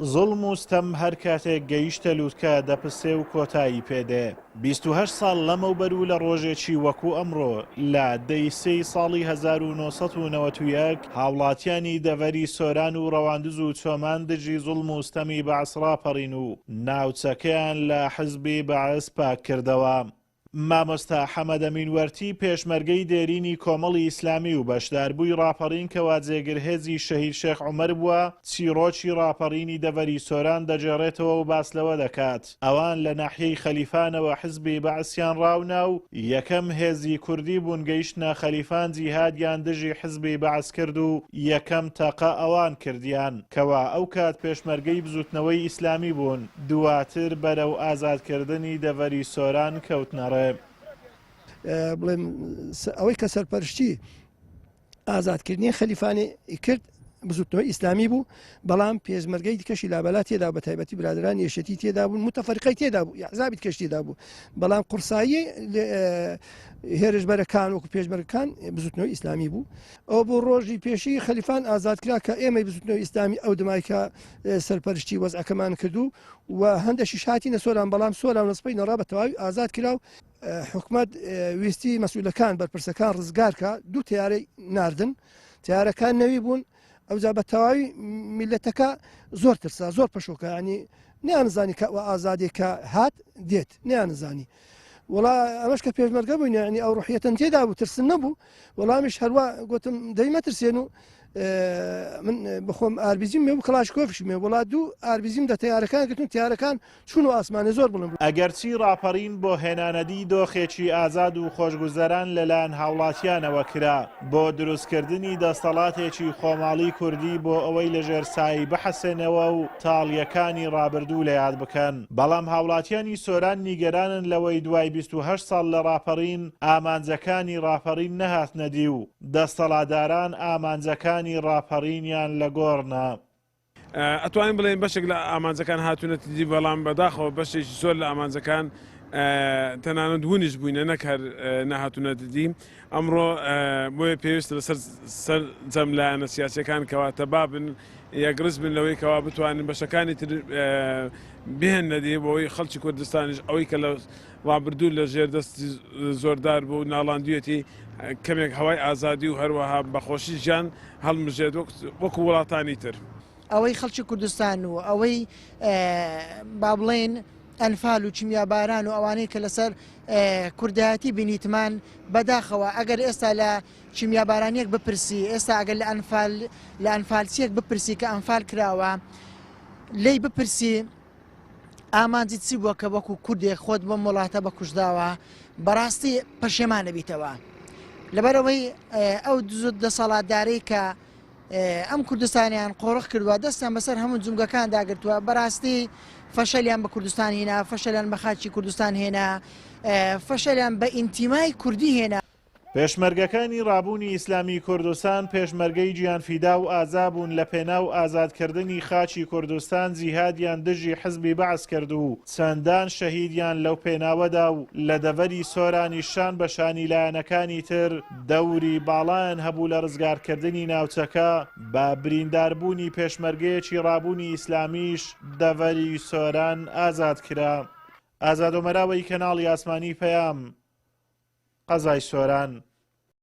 زڵم و ستەم هەر کاتێک گەیشتە لووتکە دەپسێ و کۆتایی پێدێ. 28 ساڵ لەمەوبەر و لە ڕۆژێکی وەکو ئەمڕۆ لە دەی سێی ساڵی 1991 هاوڵاتیانی دەڤەری سۆران و ڕەواندز و چۆمان دژی زوڵم و ستەمی بەعس ڕاپەڕین و ناوچەکەیان لە حیزبی بەعس پاک کردەوە. مامۆستا حەمەد ئەمینوەرتی پێشمەرگەی دێرینی کۆمەڵی ئیسلامی و بەشداربووی ڕاپەڕین کەوا جێگرهێزی شەهید شێخ عومەر بووە، چیرۆکی ڕاپەڕینی دەڤەری سۆران دەجێڕێتەوە و باس لەوە دەکات. ئەوان لە ناحیەی خەلیفانەوە حیزبی بەعسیان ڕاونا و یەکەم هێزی کوردی بوون گەیشتنە خەلیفان جیهادیان دژی حیزبی بەعس کرد و یەکەم تەقە ئەوان کردیان کەوا ئەو کات پێشمەرگەی بزوتنەوەی ئیسلامی بوون، دواتر بەرەو ئازادکردنی دەڤەری سۆران کەوتنەڕێ. بڵێم ئەوەی کە سەرپەرشتی ئازادکردنی خەلیفانی کرد بزوتنەوەی ئیسلامی بوو، بەڵام پێشمەرگەی دیکەشی لابەلا تێدا بە تایبەتی برادران یەشەتی تێدا بوون، متەفەرقەی تێدا بوو، یحزابی تکەش تێدا بوو، بەڵام قورسایی هێرشبەرەکان وەکو پێشمەرگەکان بزوتنەوەی ئیسلامی بوو. ئەو بۆ ڕۆژی پێشی خەلیفان ئازادکرا کە ئێمەی بزوتنەوەی ئیسلامی ئەو دمایکە سەرپەرشتی وەزعەکەمان کردو و هەندێکیش هاتینە سۆران، بەڵام سۆران نسبەی نەڕا بە تەواوی ئازاد کرا و حکومەت ویستی مەسئولەکان بەرپرسەکان ڕزگارکە دوو تیارەی ناردن، تیارەکان نەوی بوون. ئەوجا بە تەواوی میلەتەکە زۆر ترسا، زۆر پەشۆکە، ینی نیانزانی کە ئازادێکە هات دێت نیانزانی. وڵا ئەمەش کە پێشمەرگە بووین، ینی ئەو ڕوحیەتەن تێدا بوو، ترسن نەبوو، وەڵامیش هەروە گوتم دەی مەترسێن و من بخۆم ئاربیزیم مێ و کلاشکۆفش مێ، وڵا دوو ئاربیزیم دە تیارەکان گرتون، تیارەکان چون و ئاسمانە زۆر بڵند. ئەگەرچی ڕاپەڕین بۆ هێنانەدی دۆخێکی ئازاد و خۆشگوزەران لەلایەن هاوڵاتیانەوە کرا بۆ دروستکردنی دەسەڵاتێکی خۆماڵی کوردی بۆ ئەوەی لەژێر سایی بحەسێنەوە و تاڵیەکانی ڕابردوو لە یاد بکەن، بەڵام هاوڵاتیانی سۆران نیگەرانن لەوەی دوای 28 ساڵ لە ڕاپەڕین ئامانجەکانی ڕاپەڕین نەهاتنەدی و دەسەڵاتداران ئامانجەکان ڕاپەڕینیان لە گۆڕنا. ئەتوانین بڵێن بەشێک لە ئامانجەکان هاتوونەتی دی، بەڵام بەداخەوە بەشێکی زۆر لە ئامانجەکان تەنانەت ونیش بووینە نەکار نەهاتوونەتی دی. ئەمڕۆ بۆیە پێویستە لەسەر سەرجەم لایەنە سیاسیەکان کەواتە بابن یەکڕز بن لەوەی کەوا بتوانین بەشەکانی تر بهێن نەدی بۆەوەی خەڵکی کوردستانیش ئەوەی کە لە ڕابردوو لە ژێردەستی زۆردار بوو ناڵاندویەتی کەمێک هەوای ئازادی و هەروەها بەخۆشی ژیان هەڵمژێت وەکو وڵاتانی تر. ئەوەی خەڵکی کوردستان و ئەوەی با بڵێن ئەنفال و چیمیاباران و ئەوانەی کە لەسەر کوردایەتی بینیتمان بەداخەوە ئەگەر ئێستا لە چیمیابارانیەک بپرسی، ئێستا ئەگەر لە ئەنفالچیەک بپرسی کە ئەنفال کراوە لی بپرسی ئامانجی چی بووە کە وەکو کوردێک خۆت بۆ وڵاتە بە کوژداوە، بەڕاستی پەشێمانە بیتەوە لەبەرەوەی ئەو دەسەڵاتدارەی کە ئەم کوردستانیان قۆڕق کردووە، دەستیان بەسەر هەموو جومگەکان داگرتووە، بەڕاستی فەشەلیان بە کوردستان هێنا، فەشەلیان بە خاچی کوردستان هێنا، فەشەلیان بە ئینتیمای کوردی هێنا. پێشمەرگەکانی ڕابوونی ئیسلامی کوردستان پێشمەرگەی گیانفیدا و ئازابوون لە پێناو ئازادکردنی خاچی کوردستان جیهادیان دژی حزبی بەعس کرد و چەندان شەهیدیان لەو پێناوەدا و لە دەڤەری سۆرانی شان بە شانی لایەنەکانی تر دەوری باڵایان هەبوو لە ڕزگارکردنی ناوچەکە بە برینداربوونی پێشمەرگەیەکی ڕابوونی ئیسلامیش دەڤەری سۆران ئازاد کرا. ئازاد و مەراوەی کەناڵی ئاسمانی پەیام، قەزای سۆران.